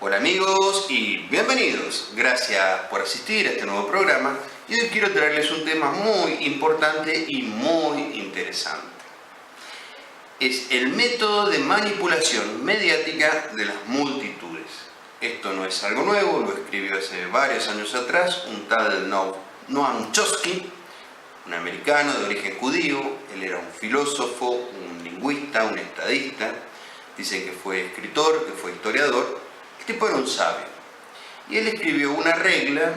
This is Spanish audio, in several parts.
Hola amigos y bienvenidos. Gracias por asistir a este nuevo programa y hoy quiero traerles un tema muy importante y muy interesante. Es el método de manipulación mediática de las multitudes. Esto no es algo nuevo, lo escribió hace varios años atrás un tal Noam Chomsky, un americano de origen judío. Él era un filósofo, un lingüista, un estadista. Dicen que fue escritor, que fue historiador. El tipo era un sabio. Y él escribió una regla,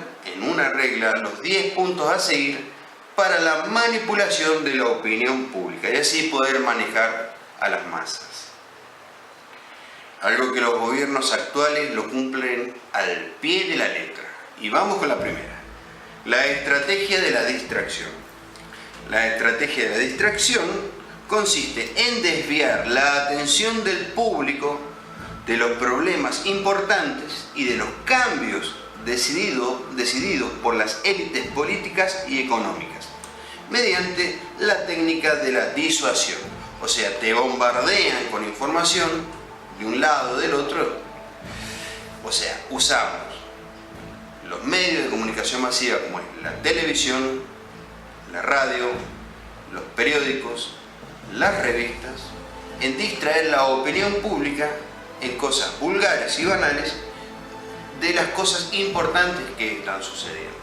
los 10 puntos a seguir para la manipulación de la opinión pública y así poder manejar a las masas. Algo que los gobiernos actuales lo cumplen al pie de la letra. Y vamos con la primera. La estrategia de la distracción. La estrategia de la distracción consiste en desviar la atención del público de los problemas importantes y de los cambios decididos por las élites políticas y económicas, mediante la técnica de la disuasión. O sea, te bombardean con información de un lado o del otro. O sea, usamos los medios de comunicación masiva como es la televisión, la radio, los periódicos, las revistas, en distraer la opinión pública en cosas vulgares y banales de las cosas importantes que están sucediendo.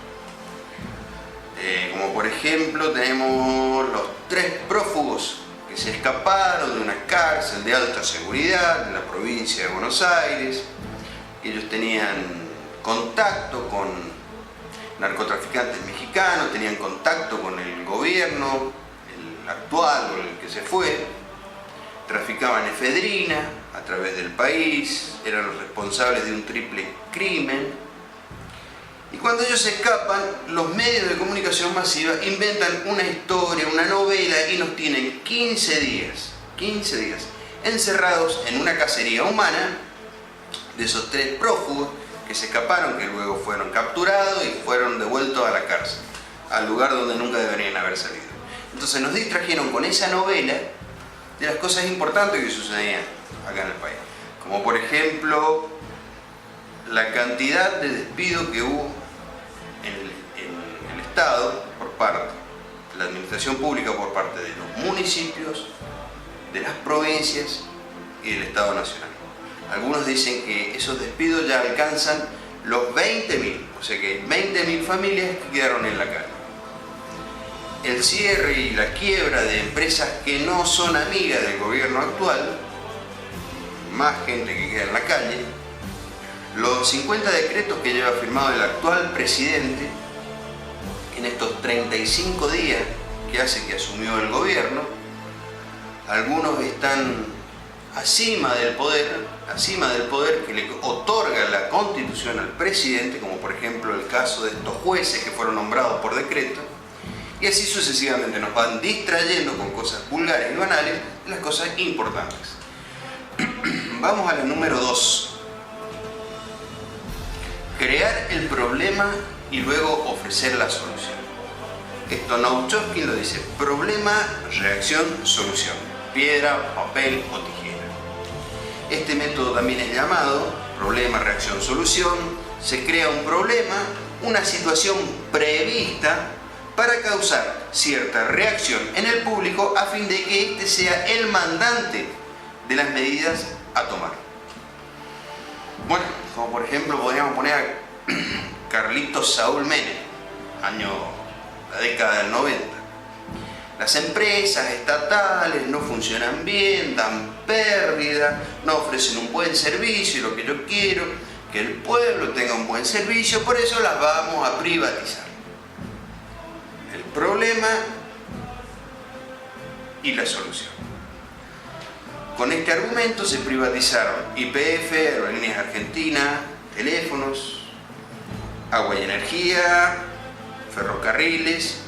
Como por ejemplo tenemos los 3 prófugos que se escaparon de una cárcel de alta seguridad en la provincia de Buenos Aires. Ellos tenían contacto con narcotraficantes mexicanos, tenían contacto con el gobierno, el actual o el que se fue, traficaban efedrina a través del país, eran los responsables de un triple crimen. Y cuando ellos se escapan, los medios de comunicación masiva inventan una historia, una novela y nos tienen 15 días encerrados en una cacería humana de esos 3 prófugos que se escaparon, que luego fueron capturados y fueron devueltos a la cárcel, al lugar donde nunca deberían haber salido. Entonces nos distrajeron con esa novela de las cosas importantes que sucedían acá en el país, como por ejemplo la cantidad de despidos que hubo en el Estado por parte de la administración pública, por parte de los municipios, de las provincias y del Estado Nacional. Algunos dicen que esos despidos ya alcanzan los 20.000, o sea que 20.000 familias que quedaron en la calle. El cierre y la quiebra de empresas que no son amigas del gobierno actual, más gente que queda en la calle, los 50 decretos que lleva firmado el actual presidente en estos 35 días que hace que asumió el gobierno. Algunos están acima del poder que le otorga la Constitución al presidente, como por ejemplo el caso de estos jueces que fueron nombrados por decreto. Y así sucesivamente nos van distrayendo con cosas vulgares y banales de las cosas importantes. Vamos a la número 2. Crear el problema y luego ofrecer la solución. Esto Noam Chomsky lo dice: problema, reacción, solución. Piedra, papel o tijera. Este método también es llamado problema, reacción, solución. Se crea un problema, una situación prevista, para causar cierta reacción en el público a fin de que éste sea el mandante de las medidas a tomar. Bueno, como por ejemplo podríamos poner a Carlitos Saúl Menem, la década del 90. Las empresas estatales no funcionan bien, dan pérdida, no ofrecen un buen servicio y lo que yo quiero, que el pueblo tenga un buen servicio, por eso las vamos a privatizar. El problema y la solución. Con este argumento se privatizaron YPF, Aerolíneas Argentinas, teléfonos, agua y energía, ferrocarriles,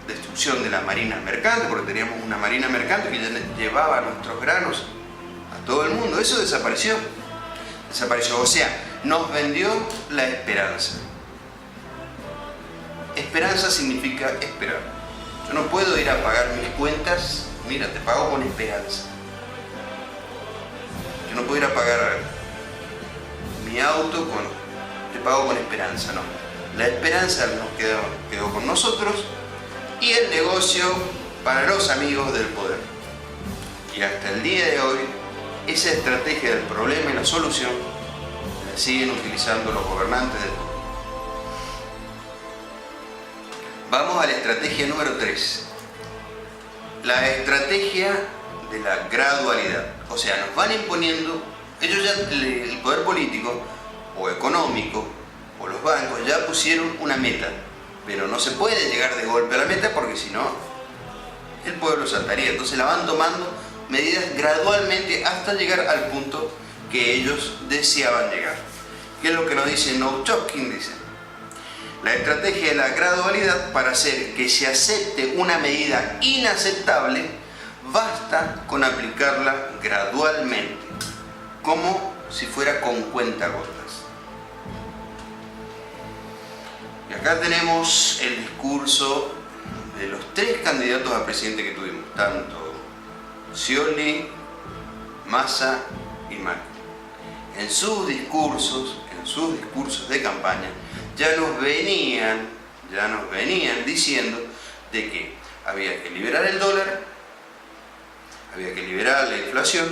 destrucción de las marinas mercantes, porque teníamos una marina mercante que ya llevaba nuestros granos a todo el mundo. Eso desapareció. O sea, nos vendió la esperanza. Esperanza significa esperar. Yo no puedo ir a pagar mis cuentas, mira, te pago con esperanza. Yo no puedo ir a pagar mi auto auto te pago con esperanza, no. La esperanza nos quedó con nosotros y el negocio para los amigos del poder. Y hasta el día de hoy, esa estrategia del problema y la solución la siguen utilizando los gobernantes del mundo. Vamos a la estrategia número 3. La estrategia de la gradualidad. O sea, nos van imponiendo, ellos ya, el poder político o económico o los bancos ya pusieron una meta, pero no se puede llegar de golpe a la meta porque si no, el pueblo saltaría. Entonces la van tomando medidas gradualmente hasta llegar al punto que ellos deseaban llegar. ¿Qué es lo que nos dice Nowotkin? Dice: la estrategia de la gradualidad, para hacer que se acepte una medida inaceptable, basta con aplicarla gradualmente, como si fuera con cuentagotas. Y acá tenemos el discurso de los 3 candidatos a presidente que tuvimos, tanto Scioli, Massa y Macri. En sus discursos de campaña ya nos venían diciendo de que había que liberar el dólar, había que liberar la inflación,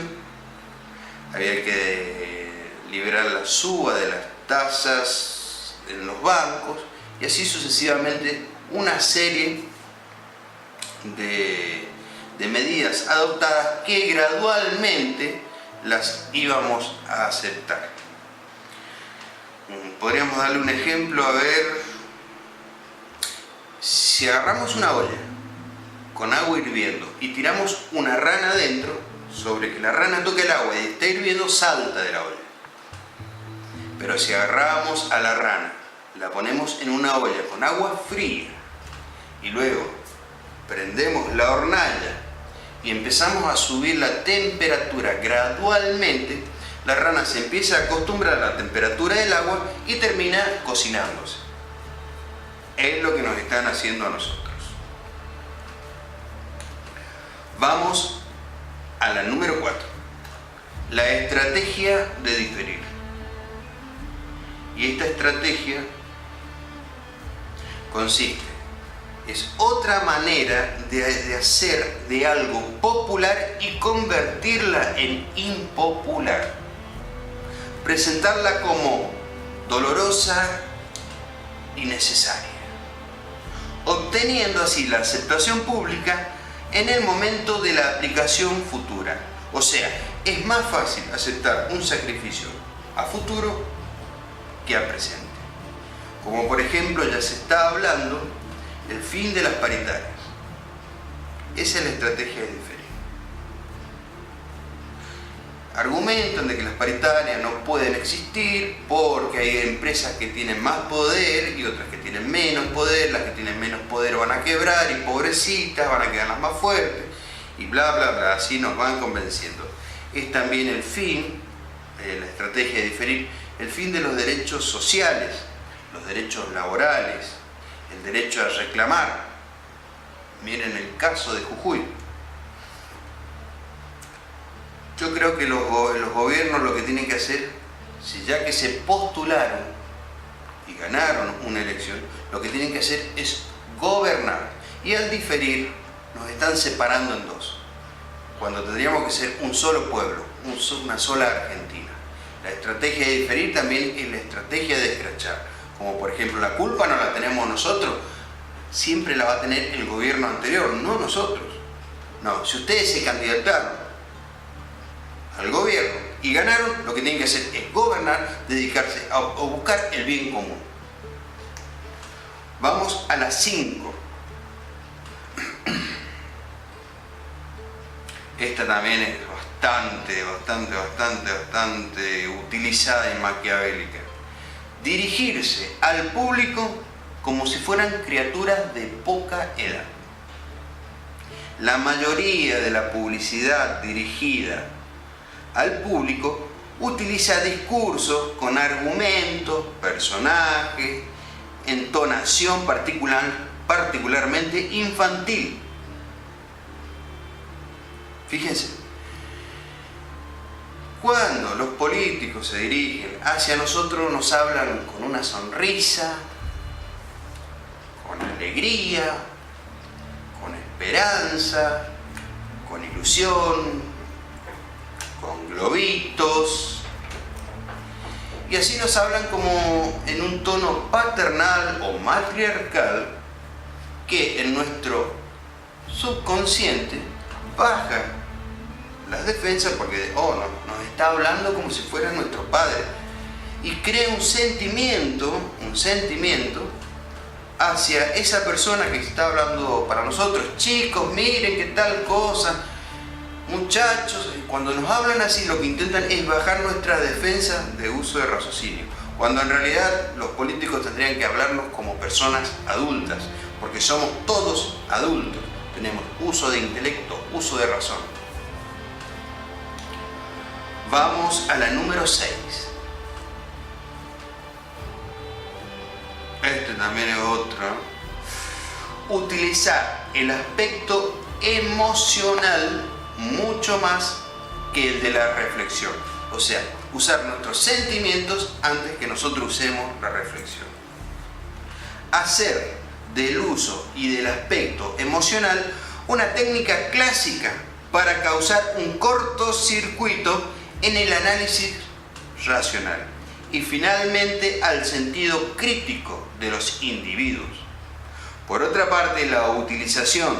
había que liberar la suba de las tasas en los bancos y así sucesivamente, una serie de medidas adoptadas que gradualmente las íbamos a aceptar. Podríamos darle un ejemplo, a ver, si agarramos una olla con agua hirviendo y tiramos una rana adentro, sobre que la rana toque el agua y está hirviendo, salta de la olla. Pero si agarramos a la rana, la ponemos en una olla con agua fría y luego prendemos la hornalla y empezamos a subir la temperatura gradualmente, la rana se empieza a acostumbrar a la temperatura del agua y termina cocinándose. Es lo que nos están haciendo a nosotros. Vamos a la número 4. La estrategia de diferir. Y esta estrategia es otra manera de hacer de algo popular y convertirla en impopular. Presentarla como dolorosa y necesaria, obteniendo así la aceptación pública en el momento de la aplicación futura. O sea, es más fácil aceptar un sacrificio a futuro que a presente. Como por ejemplo, ya se está hablando del fin de las paritarias. Esa es la estrategia de diferir. Argumentan de que las paritarias no pueden existir porque hay empresas que tienen más poder y otras que tienen menos poder. Las que tienen menos poder van a quebrar y pobrecitas van a quedar las más fuertes y bla bla bla. Así nos van convenciendo. Es también el fin, la estrategia de diferir, el fin de los derechos sociales, los derechos laborales, el derecho a reclamar. Miren el caso de Jujuy. Yo creo que los gobiernos lo que tienen que hacer, si ya que se postularon y ganaron una elección, lo que tienen que hacer es gobernar. Y al diferir nos están separando en dos, cuando tendríamos que ser un solo pueblo, una sola Argentina. La estrategia de diferir también es la estrategia de escrachar. Como por ejemplo, la culpa no la tenemos nosotros, siempre la va a tener el gobierno anterior, no nosotros. No, si ustedes se candidataron al gobierno y ganaron, lo que tienen que hacer es gobernar, dedicarse a buscar el bien común. Vamos a las 5. Esta también es bastante utilizada y maquiavélica. Dirigirse al público como si fueran criaturas de poca edad. La mayoría de la publicidad dirigida al público utiliza discursos con argumentos, personajes, entonación particularmente infantil. Fíjense, Cuando los políticos se dirigen hacia nosotros, nos hablan con una sonrisa, con alegría, con esperanza, con ilusión, con globitos. Y así nos hablan como en un tono paternal o matriarcal que en nuestro subconsciente baja las defensas porque nos está hablando como si fuera nuestro padre y crea un sentimiento hacia esa persona que está hablando para nosotros. Chicos, miren qué tal cosa, muchachos. Cuando nos hablan así, lo que intentan es bajar nuestra defensa de uso de raciocinio, cuando en realidad los políticos tendrían que hablarnos como personas adultas, porque somos todos adultos, tenemos uso de intelecto, uso de razón. Vamos a la número 6. Este también es otro. Utilizar el aspecto emocional mucho más que el de la reflexión. O sea, usar nuestros sentimientos antes que nosotros usemos la reflexión. Hacer del uso y del aspecto emocional una técnica clásica para causar un cortocircuito en el análisis racional y finalmente al sentido crítico de los individuos. Por otra parte, la utilización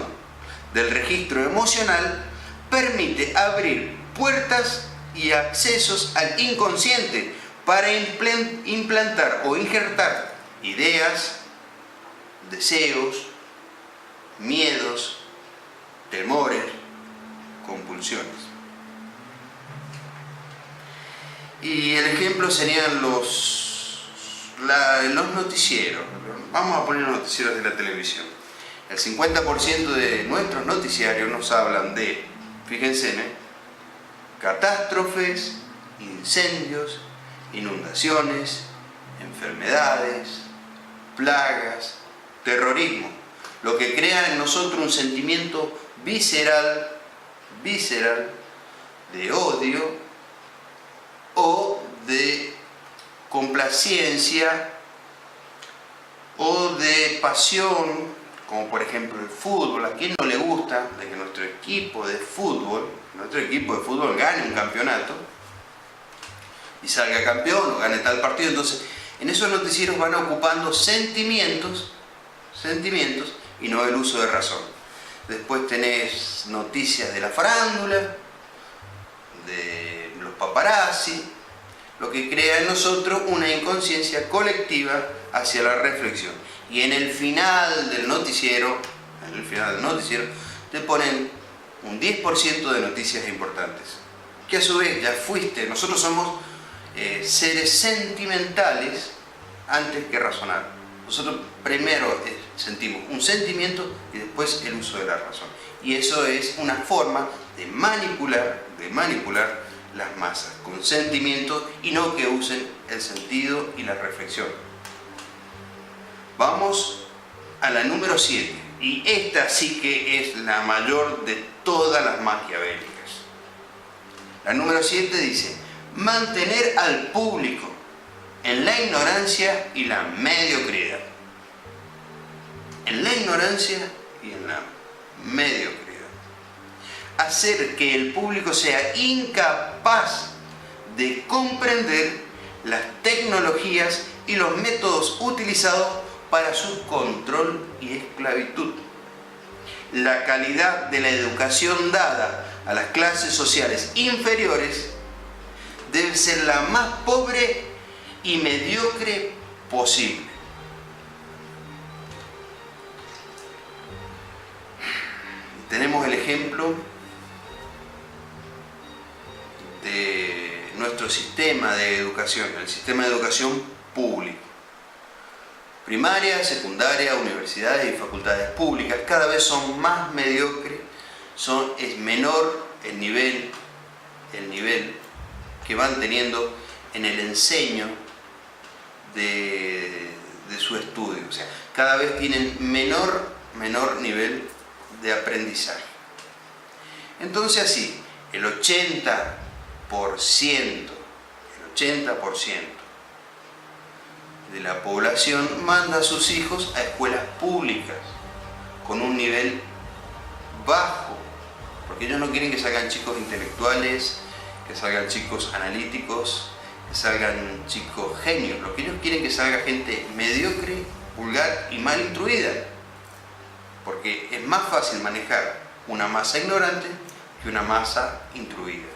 del registro emocional permite abrir puertas y accesos al inconsciente para implantar o injertar ideas, deseos, miedos, temores, compulsiones. Y el ejemplo serían los noticieros. Vamos a poner los noticieros de la televisión. El 50% de nuestros noticiarios nos hablan de, fíjense, catástrofes, incendios, inundaciones, enfermedades, plagas, terrorismo, lo que crea en nosotros un sentimiento visceral de odio o de complacencia o de pasión, como por ejemplo el fútbol. ¿A quién no le gusta de que nuestro equipo de fútbol gane un campeonato y salga campeón o gane tal partido? Entonces, en esos noticieros van ocupando sentimientos y no el uso de razón. Después tenés noticias de la farándula, de los paparazzi, lo que crea en nosotros una inconsciencia colectiva hacia la reflexión. Y en el final del noticiero te ponen un 10% de noticias importantes, que a su vez ya fuiste. Nosotros somos seres sentimentales antes que razonar. Nosotros primero sentimos un sentimiento y después el uso de la razón. Y eso es una forma de manipular las masas con sentimientos y no que usen el sentido y la reflexión. Vamos a la número 7. Y esta sí que es la mayor de todas las maquiavélicas. La número 7 dice: mantener al público en la ignorancia y la mediocridad. En la ignorancia y en la mediocridad. Hacer que el público sea incapaz de comprender las tecnologías y los métodos utilizados para su control y esclavitud. La calidad de la educación dada a las clases sociales inferiores debe ser la más pobre y mediocre posible. Tenemos el ejemplo de nuestro sistema de educación, el sistema de educación público. Primaria, secundaria, universidades y facultades públicas cada vez son más mediocres, es menor el nivel que van teniendo en el enseño de su estudio. O sea, cada vez tienen menor nivel de aprendizaje. Entonces así, el 80 el 80% de la población manda a sus hijos a escuelas públicas con un nivel bajo, porque ellos no quieren que salgan chicos intelectuales, que salgan chicos analíticos, que salgan chicos genios. Lo que ellos quieren es que salga gente mediocre, vulgar y mal instruida, porque es más fácil manejar una masa ignorante que una masa instruida.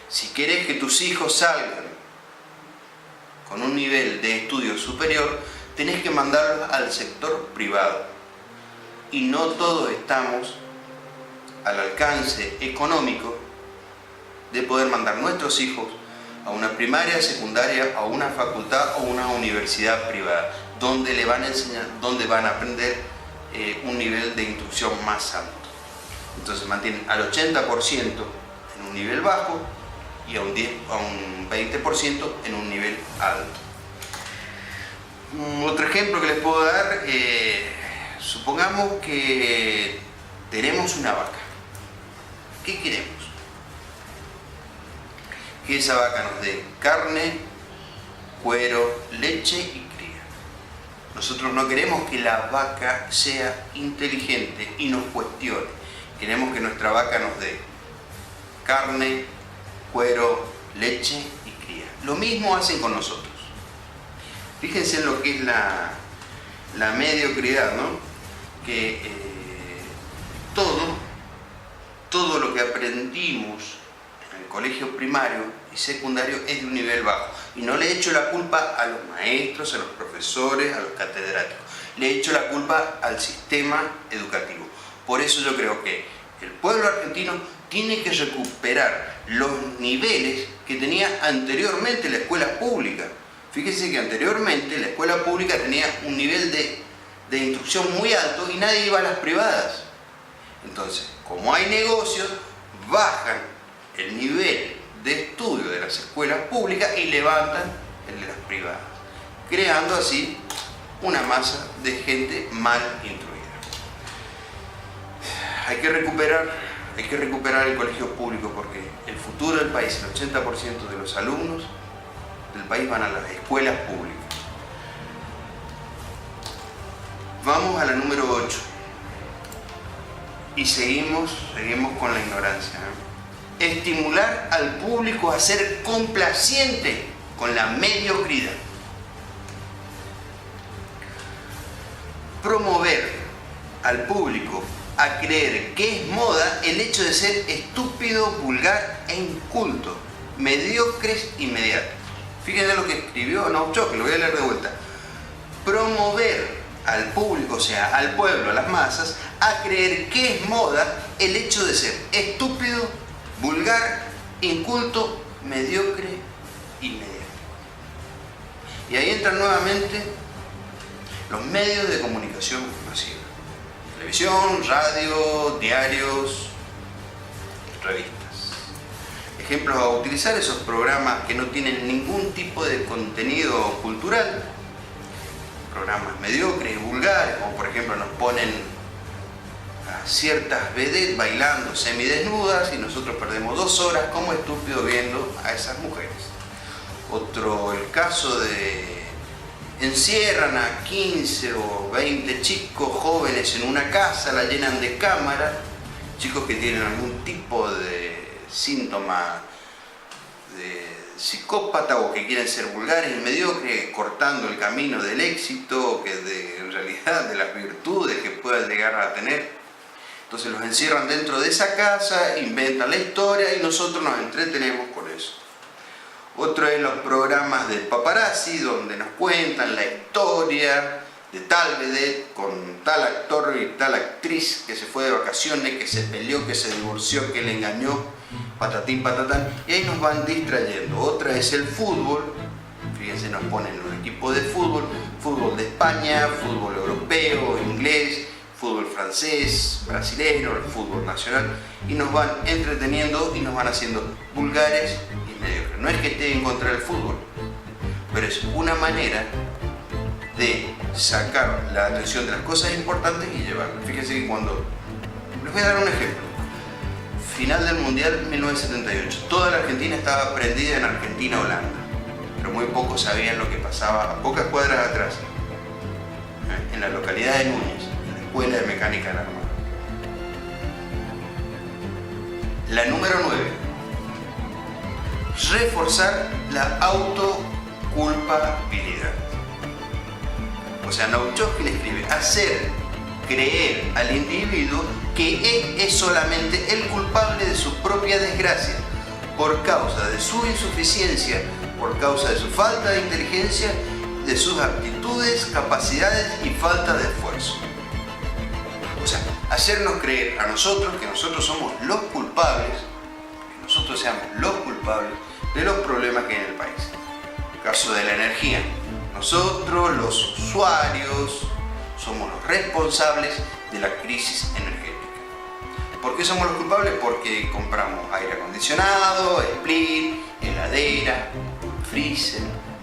Si querés que tus hijos salgan con un nivel de estudio superior, tenés que mandarlos al sector privado. Y no todos estamos al alcance económico de poder mandar nuestros hijos a una primaria, secundaria, a una facultad o una universidad privada, donde le van a enseñar, donde van a aprender un nivel de instrucción más alto. Entonces mantienen al 80% en un nivel bajo y a un 20% en un nivel alto. Otro ejemplo que les puedo dar, supongamos que tenemos una vaca. ¿Qué queremos? Que esa vaca nos dé carne, cuero, leche y cría. Nosotros no queremos que la vaca sea inteligente y nos cuestione. Queremos que nuestra vaca nos dé carne, cuero, leche y cría. Lo mismo hacen con nosotros. Fíjense en lo que es la mediocridad, ¿no? Que todo lo que aprendimos en el colegio primario y secundario es de un nivel bajo. Y no le echo la culpa a los maestros, a los profesores, a los catedráticos. Le echo la culpa al sistema educativo. Por eso yo creo que el pueblo argentino tiene que recuperar los niveles que tenía anteriormente la escuela pública. Fíjense que anteriormente la escuela pública tenía un nivel de instrucción muy alto y nadie iba a las privadas. Entonces, como hay negocios, bajan el nivel de estudio de las escuelas públicas y levantan el de las privadas, creando así una masa de gente mal instruida. Hay que recuperar el colegio público, porque el futuro del país, el 80% de los alumnos del país van a las escuelas públicas. Vamos a la número 8 y seguimos con la ignorancia, ¿no? Estimular al público a ser complaciente con la mediocridad. Promover al público a creer que es moda el hecho de ser estúpido, vulgar e inculto, mediocres y mediáticos. Fíjense lo que escribió Naucho, que lo voy a leer de vuelta. Promover al público, o sea, al pueblo, a las masas, a creer que es moda el hecho de ser estúpido, vulgar, inculto, mediocre y mediático. Y ahí entran nuevamente los medios de comunicación masiva. Televisión, radio, diarios, revistas. Ejemplos a utilizar: esos programas que no tienen ningún tipo de contenido cultural, programas mediocres y vulgares, como por ejemplo nos ponen a ciertas vedettes bailando semidesnudas y nosotros perdemos 2 horas como estúpidos viendo a esas mujeres. Otro, el caso de encierran a 15 o 20 chicos jóvenes en una casa, la llenan de cámaras, chicos que tienen algún tipo de síntoma de psicópata o que quieren ser vulgares y mediocres, cortando el camino del éxito, en realidad de las virtudes que puedan llegar a tener. Entonces los encierran dentro de esa casa, inventan la historia y nosotros nos entretenemos con eso. Otro es los programas de paparazzi, donde nos cuentan la historia de tal vedette con tal actor y tal actriz que se fue de vacaciones, que se peleó, que se divorció, que le engañó, patatín, patatán, y ahí nos van distrayendo. Otra es el fútbol. Fíjense, nos ponen los equipos de fútbol: fútbol de España, fútbol europeo, inglés, fútbol francés, brasileño, el fútbol nacional, y nos van entreteniendo y nos van haciendo vulgares y mediocres. No es que esté en contra del fútbol, pero es una manera de sacar la atención de las cosas importantes y llevarlas. Fíjense que cuando... Les voy a dar un ejemplo. final del Mundial 1978. Toda la Argentina estaba prendida en Argentina-Holanda, pero muy pocos sabían lo que pasaba a pocas cuadras atrás, en la localidad de Núñez, en la Escuela de Mecánica de la Armada. La número 9. Reforzar la autoculpabilidad. O sea, Nauchowski escribe: hacer creer al individuo que él es solamente el culpable de su propia desgracia, por causa de su insuficiencia, por causa de su falta de inteligencia, de sus aptitudes, capacidades y falta de esfuerzo. O sea, hacernos creer a nosotros que nosotros somos los culpables, que nosotros seamos los culpables de los problemas que hay en el país. En el caso de la energía, nosotros, los usuarios, somos los responsables de la crisis energética. ¿Por qué somos los culpables? Porque compramos aire acondicionado, split, heladera, freezer,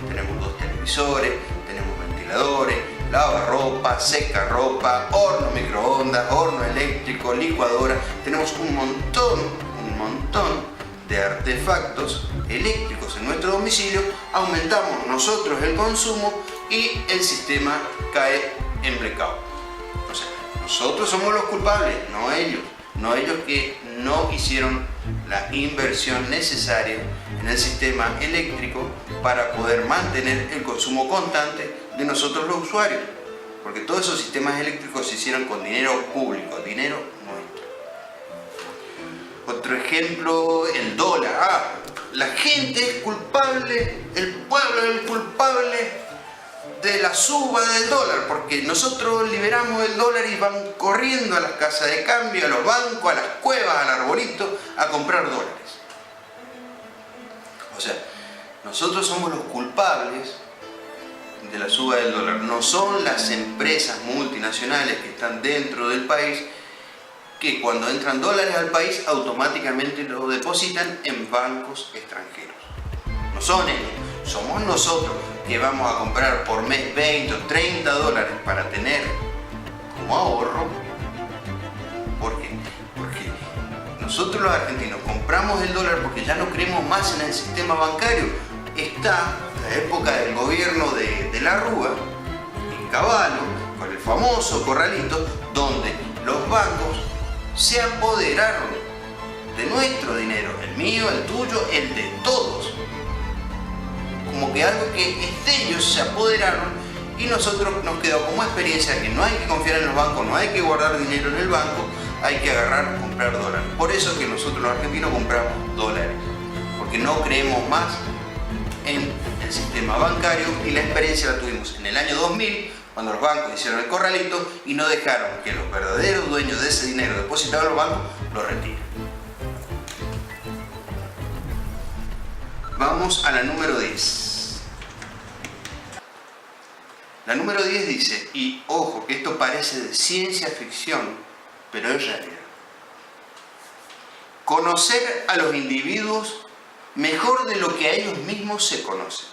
tenemos 2 televisores, tenemos ventiladores, lavarropa, secarropa, horno microondas, horno eléctrico, licuadora. Tenemos un montón de artefactos eléctricos en nuestro domicilio. Aumentamos nosotros el consumo y el sistema cae en blackout. O sea, nosotros somos los culpables, no ellos que no hicieron la inversión necesaria en el sistema eléctrico para poder mantener el consumo constante de nosotros los usuarios, porque todos esos sistemas eléctricos se hicieron con dinero público, dinero nuestro. Otro ejemplo, el dólar. La gente es culpable, el pueblo es el culpable de la suba del dólar, porque nosotros liberamos el dólar y van corriendo a las casas de cambio, a los bancos, a las cuevas, al arbolito, a comprar dólares. O sea, nosotros somos los culpables de la suba del dólar. No son las empresas multinacionales que están dentro del país, que cuando entran dólares al país automáticamente lo depositan en bancos extranjeros. No son ellos, somos nosotros que vamos a comprar por mes 20 o 30 dólares para tener como ahorro. ¿Por qué? Porque nosotros los argentinos compramos el dólar porque ya no creemos más en el sistema bancario. Está la época del gobierno de la Rúa, en Caballo, con el famoso corralito, donde los bancos se apoderaron de nuestro dinero, el mío, el tuyo, el de todos. Como que algo que es de ellos, se apoderaron, y nosotros nos quedó como experiencia que no hay que confiar en los bancos, no hay que guardar dinero en el banco, hay que agarrar, comprar dólares. Por eso que nosotros los argentinos compramos dólares, porque no creemos más en el sistema bancario, y la experiencia la tuvimos en el año 2000, cuando los bancos hicieron el corralito y no dejaron que los verdaderos dueños de ese dinero depositado en los bancos lo retiren. Vamos a la número 10. La número 10 dice, y ojo que esto parece de ciencia ficción, pero es realidad: conocer a los individuos mejor de lo que a ellos mismos se conocen.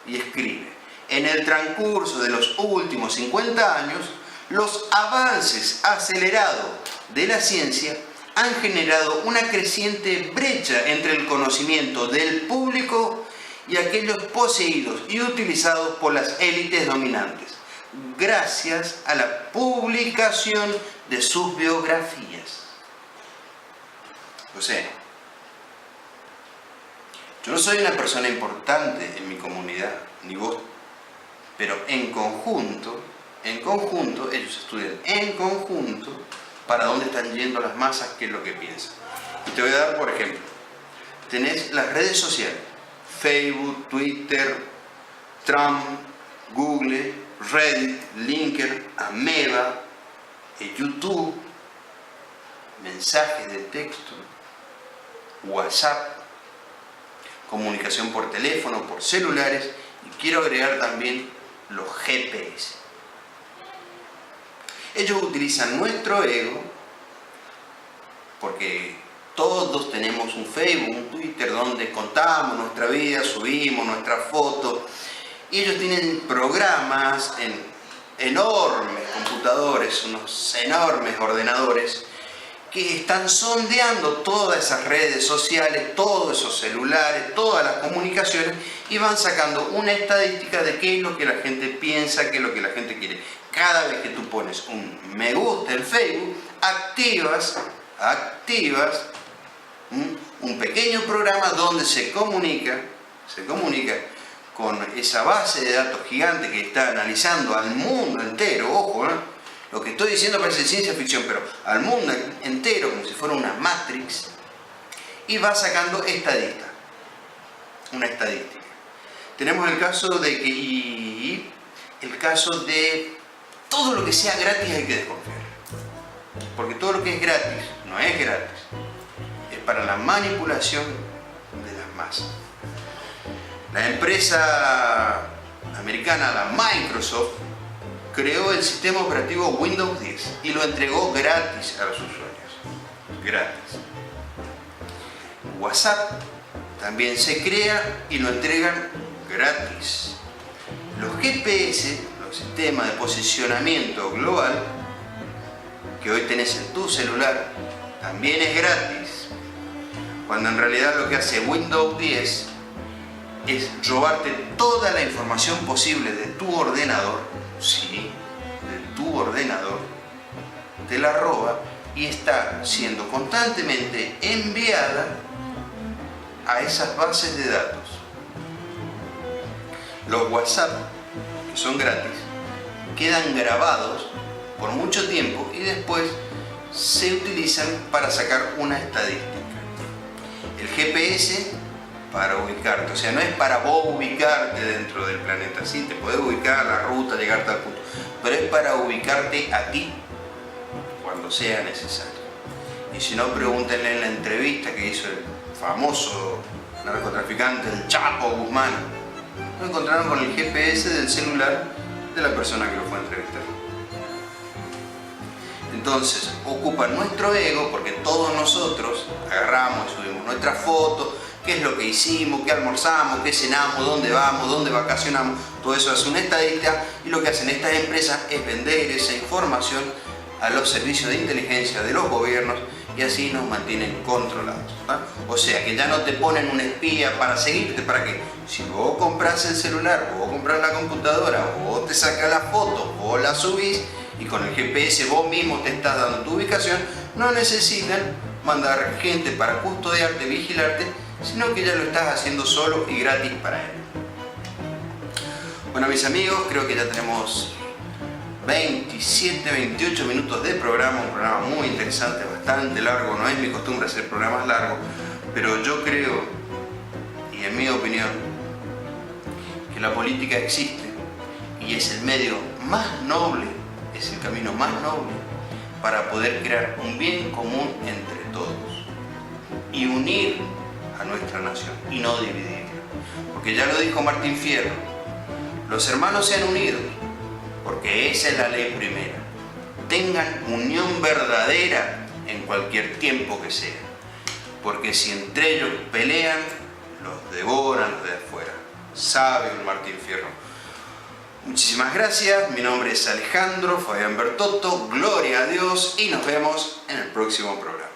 Y escribe: en el transcurso de los últimos 50 años, los avances acelerados de la ciencia han generado una creciente brecha entre el conocimiento del público y aquellos poseídos y utilizados por las élites dominantes, gracias a la publicación de sus biografías. O sea, yo no soy una persona importante en mi comunidad, ni vos, pero en conjunto, ellos estudian en conjunto para dónde están yendo las masas, qué es lo que piensan. Y te voy a dar, por ejemplo, tenés las redes sociales: Facebook, Twitter, Trump, Google, Reddit, Linker, Ameba, YouTube, mensajes de texto, WhatsApp, comunicación por teléfono, por celulares, y quiero agregar también los GPS. Ellos utilizan nuestro ego, porque todos tenemos un Facebook, un Twitter, donde contamos nuestra vida, subimos nuestras fotos, y ellos tienen programas en enormes computadores, unos enormes ordenadores, que están sondeando todas esas redes sociales, todos esos celulares, todas las comunicaciones y van sacando una estadística de qué es lo que la gente piensa, qué es lo que la gente quiere. Cada vez que tú pones un me gusta en Facebook, activas un pequeño programa donde se comunica con esa base de datos gigante que está analizando al mundo entero, ojo, ¿no? Lo que estoy diciendo parece ciencia ficción, pero al mundo entero, como si fuera una Matrix, y va sacando una estadística. Tenemos el caso de todo lo que sea gratis hay que desconfiar. Porque todo lo que es gratis, no es gratis. Es para la manipulación de las masas. La empresa americana, la Microsoft, creó el sistema operativo Windows 10 y lo entregó gratis a los usuarios. Gratis. WhatsApp también se crea y lo entregan gratis. Los GPS, los sistemas de posicionamiento global, que hoy tenés en tu celular, también es gratis. Cuando en realidad lo que hace Windows 10 es robarte toda la información posible de tu ordenador, sí, de tu ordenador, te la roba y está siendo constantemente enviada a esas bases de datos. Los WhatsApp, que son gratis, quedan grabados por mucho tiempo y después se utilizan para sacar una estadística. El GPS para ubicarte, o sea, no es para vos ubicarte dentro del planeta, sí, te podés ubicar la ruta, llegarte al punto, pero es para ubicarte a ti cuando sea necesario. Y si no, pregúntenle en la entrevista que hizo el famoso narcotraficante, el Chapo Guzmán. Lo encontraron con el GPS del celular de la persona que lo fue a entrevistar. Entonces, ocupan nuestro ego porque todos nosotros agarramos y subimos nuestras fotos, qué es lo que hicimos, qué almorzamos, qué cenamos, dónde vamos, dónde vacacionamos. Todo eso hace una estadística y lo que hacen estas empresas es vender esa información a los servicios de inteligencia de los gobiernos y así nos mantienen controlados, ¿no? O sea que ya no te ponen un espía para seguirte, para que si vos compras el celular, vos compras la computadora, vos te sacas las fotos, vos las subís y con el GPS vos mismo te estás dando tu ubicación, no necesitan mandar gente para custodiarte, vigilarte, sino que ya lo estás haciendo solo y gratis para él. Bueno, mis amigos, creo que ya tenemos 27, 28 minutos de programa, un programa muy interesante, bastante largo, no es mi costumbre hacer programas largos, pero yo creo, y en mi opinión, que la política existe y es el medio más noble, es el camino más noble para poder crear un bien común entre todos y unir a nuestra nación y no dividirla. Porque ya lo dijo Martín Fierro, los hermanos sean unidos, porque esa es la ley primera. Tengan unión verdadera en cualquier tiempo que sea, porque si entre ellos pelean, los devoran los de afuera. Sabe el Martín Fierro. Muchísimas gracias, mi nombre es Alejandro Fabián Bertotto, gloria a Dios y nos vemos en el próximo programa.